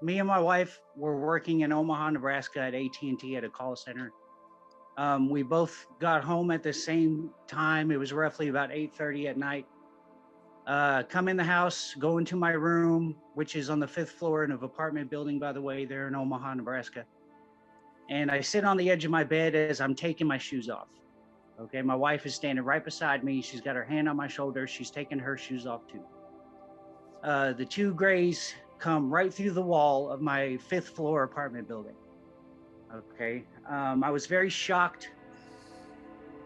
me and my wife were working in Omaha, Nebraska at AT&T at a call center. We both got home at the same time. It was roughly about 8:30 at night. Come in the house, go into my room, which is on the 5th floor in an apartment building, by the way, there in Omaha, Nebraska. And I sit on the edge of my bed as I'm taking my shoes off. Okay, my wife is standing right beside me. She's got her hand on my shoulder. She's taking her shoes off too. The two grays come right through the wall of my 5th floor apartment building. Okay, I was very shocked.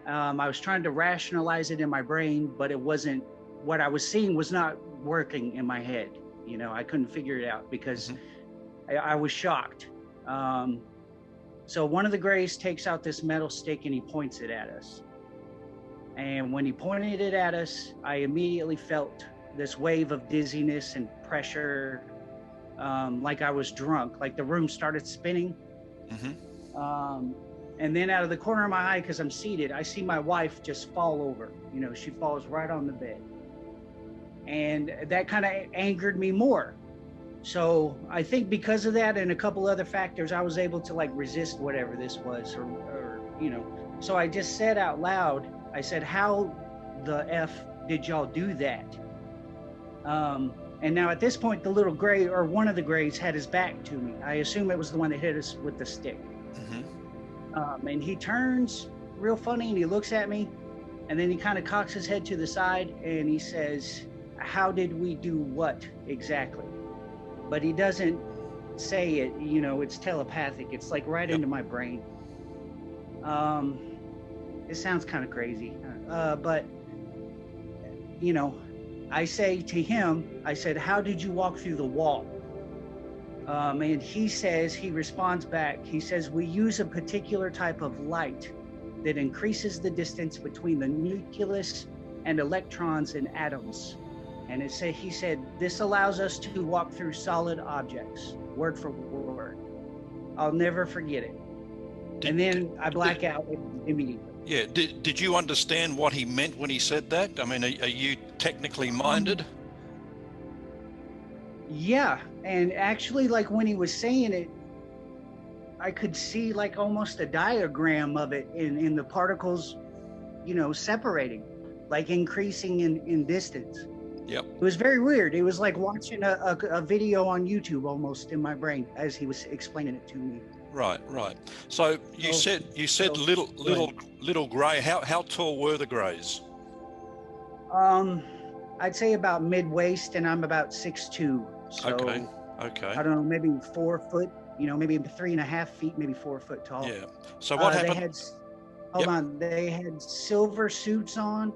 I was trying to rationalize it in my brain, but it wasn't, what I was seeing was not working in my head. You know, I couldn't figure it out because I was shocked. So one of the grays takes out this metal stick and he points it at us. And when he pointed it at us, I immediately felt this wave of dizziness and pressure, like I was drunk, like the room started spinning. And then out of the corner of my eye, because I'm seated, I see my wife just fall over. You know, she falls right on the bed. And that kind of angered me more. So I think because of that and a couple other factors, I was able to like resist whatever this was, or you know. So I just said out loud, I said, how the F did y'all do that? And now at this point, the little gray, or one of the grays, had his back to me. I assume it was the one that hit us with the stick. And he turns real funny and he looks at me, and then he kind of cocks his head to the side and he says, how did we do what exactly? But he doesn't say it, you know, it's telepathic. It's like right into my brain. It sounds kind of crazy, but you know, I say to him, I said, how did you walk through the wall? And he responds back, he says, we use a particular type of light that increases the distance between the nucleus and electrons and atoms. And he said, this allows us to walk through solid objects, word for word. I'll never forget it. And then I black out immediately. Yeah, did you understand what he meant when he said that? I mean, are you technically minded? Yeah, and actually, like when he was saying it, I could see like almost a diagram of it in the particles, you know, separating, like increasing in distance. Yep. It was very weird. It was like watching a video on YouTube almost in my brain as he was explaining it to me. Right. So you said little gray. How tall were the grays? I'd say about mid-waist, and I'm about 6'2". So Okay. I don't know, maybe 4 foot. You know, maybe 3.5 feet, maybe 4 foot tall. Yeah. So what happened? They had silver suits on,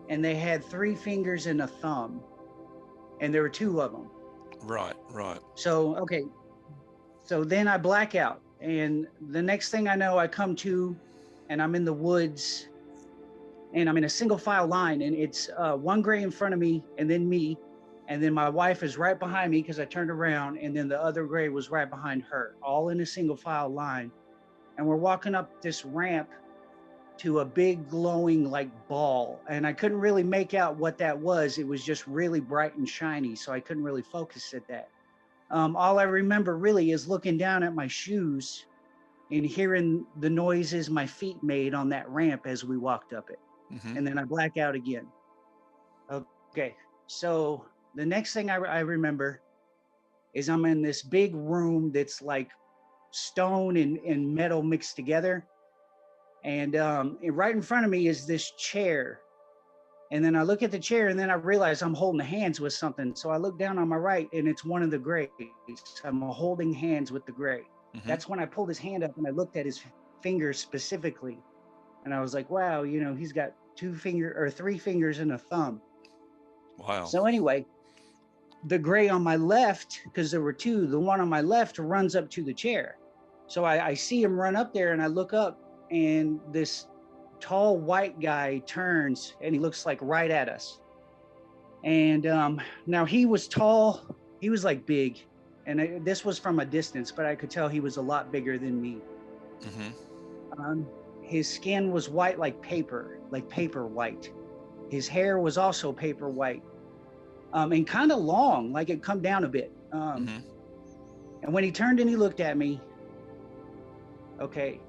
and they had 3 fingers and a thumb, and there were 2 of them. Right. So, okay. So then I black out, and the next thing I know, I come to, and I'm in the woods, and I'm in a single file line, and it's one gray in front of me, and then me, and then my wife is right behind me because I turned around, and then the other gray was right behind her, all in a single file line. And we're walking up this ramp to a big glowing like ball, and I couldn't really make out what that was. It was just really bright and shiny, so I couldn't really focus at that. All I remember really is looking down at my shoes and hearing the noises my feet made on that ramp as we walked up it. And then I black out again. Okay, so the next thing I remember is I'm in this big room that's like stone and metal mixed together. And right in front of me is this chair. And then I look at the chair, and then I realize I'm holding hands with something. So I look down on my right, and it's one of the grays. I'm holding hands with the gray. That's when I pulled his hand up and I looked at his fingers specifically. And I was like, wow, you know, he's got 3 fingers and a thumb. Wow. So anyway, the gray on my left, because there were 2, the one on my left runs up to the chair. So I see him run up there, and I look up, and this tall white guy turns, and he looks like right at us. And now he was tall, he was like big, and this was from a distance, but I could tell he was a lot bigger than me. His skin was white like paper white. His hair was also paper white, and kind of long, like it come down a bit. And when he turned and he looked at me, okay,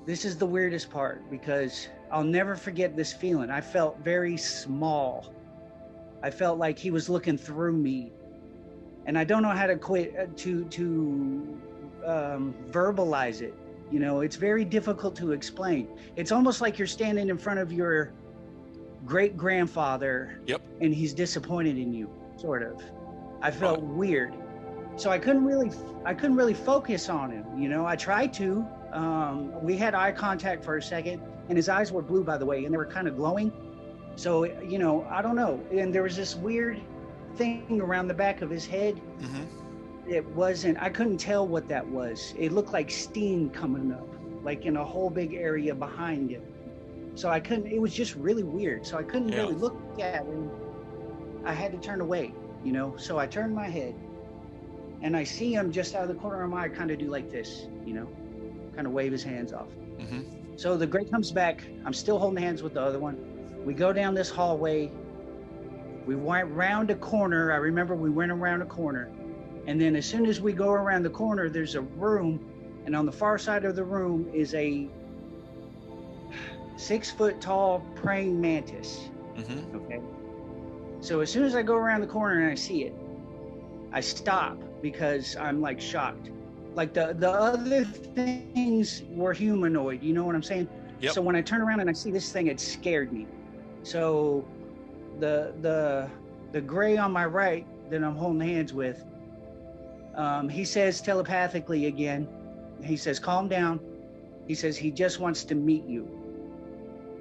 this is the weirdest part, because I'll never forget this feeling. I felt very small. I felt like he was looking through me, and I don't know how to verbalize it. You know, it's very difficult to explain. It's almost like you're standing in front of your great grandfather. Yep. And he's disappointed in you, sort of. I felt weird, so I couldn't really focus on him. You know, I tried to. We had eye contact for a second, and his eyes were blue, by the way, and they were kind of glowing. So, you know, I don't know. And there was this weird thing around the back of his head. Mm-hmm. I couldn't tell what that was. It looked like steam coming up, like in a whole big area behind him. So it was just really weird. So I couldn't really look at him. I had to turn away, you know? So I turned my head, and I see him just out of the corner of my eye kind of do like this, you know, kind of wave his hands off. Mm-hmm. So the gray comes back. I'm still holding hands with the other one. We go down this hallway. We went round a corner. I remember we went around a corner. And then as soon as we go around the corner, there's a room. And on the far side of the room is a 6-foot tall praying mantis. Mm-hmm. Okay. So as soon as I go around the corner and I see it, I stop because I'm like shocked. Like the other things were humanoid, you know what I'm saying? Yep. So when I turn around and I see this thing, it scared me. So the gray on my right that I'm holding hands with, he says telepathically again, he says, calm down. He says he just wants to meet you.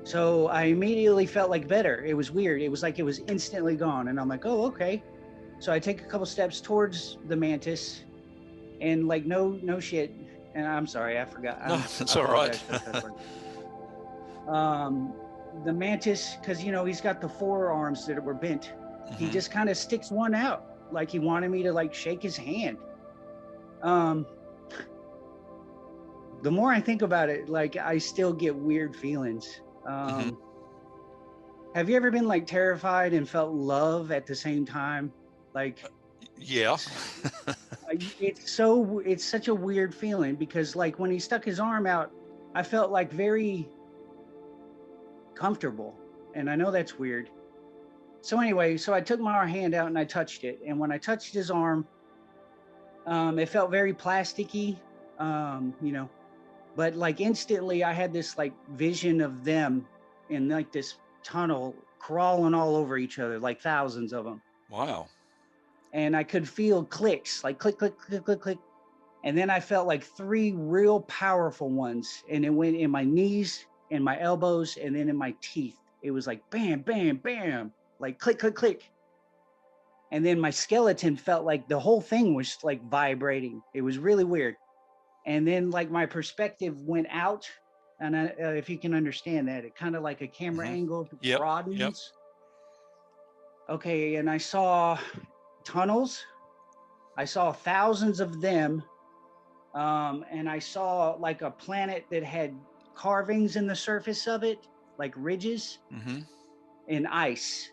So I immediately felt like better. It was weird. It was like it was instantly gone. And I'm like, oh, okay. So I take a couple steps towards the mantis, and like, no shit. And I'm sorry, I forgot. No, that's all right. The mantis, because, you know, he's got the forearms that were bent. Mm-hmm. He just kind of sticks one out, like he wanted me to like shake his hand. The more I think about it, like I still get weird feelings. Mm-hmm. Have you ever been like terrified and felt love at the same time? Like, yeah. it's such a weird feeling, because like when he stuck his arm out, I felt like very comfortable. And I know that's weird. So anyway, so I took my hand out and I touched it. And when I touched his arm, it felt very plasticky, you know, but like instantly I had this like vision of them in like this tunnel crawling all over each other, like thousands of them. Wow. And I could feel clicks, like click, click, click, click, click. And then I felt like 3 real powerful ones. And it went in my knees, in my elbows, and then in my teeth. It was like bam, bam, bam, like click, click, click. And then my skeleton felt like the whole thing was like vibrating. It was really weird. And then like my perspective went out. And if you can understand that, it kind of like a camera angle broadens. Yep. Okay, and I saw tunnels. I saw thousands of them. And I saw like a planet that had carvings in the surface of it, like ridges and ice.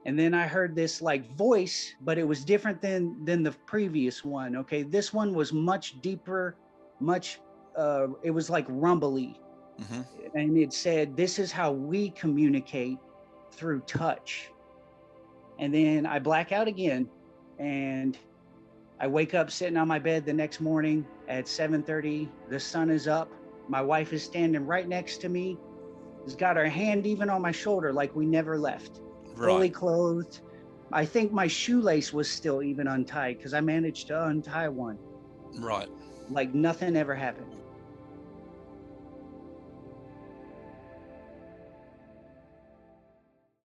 And then I heard this like voice, but it was different than the previous one. Okay, this one was much deeper, it was like rumbly. And it said, this is how we communicate, through touch. And then I black out again, and I wake up sitting on my bed the next morning at 7:30. The sun is up. My wife is standing right next to me. She's got her hand even on my shoulder, like we never left. Right. Fully clothed. I think my shoelace was still even untied, because I managed to untie one. Right. Like nothing ever happened.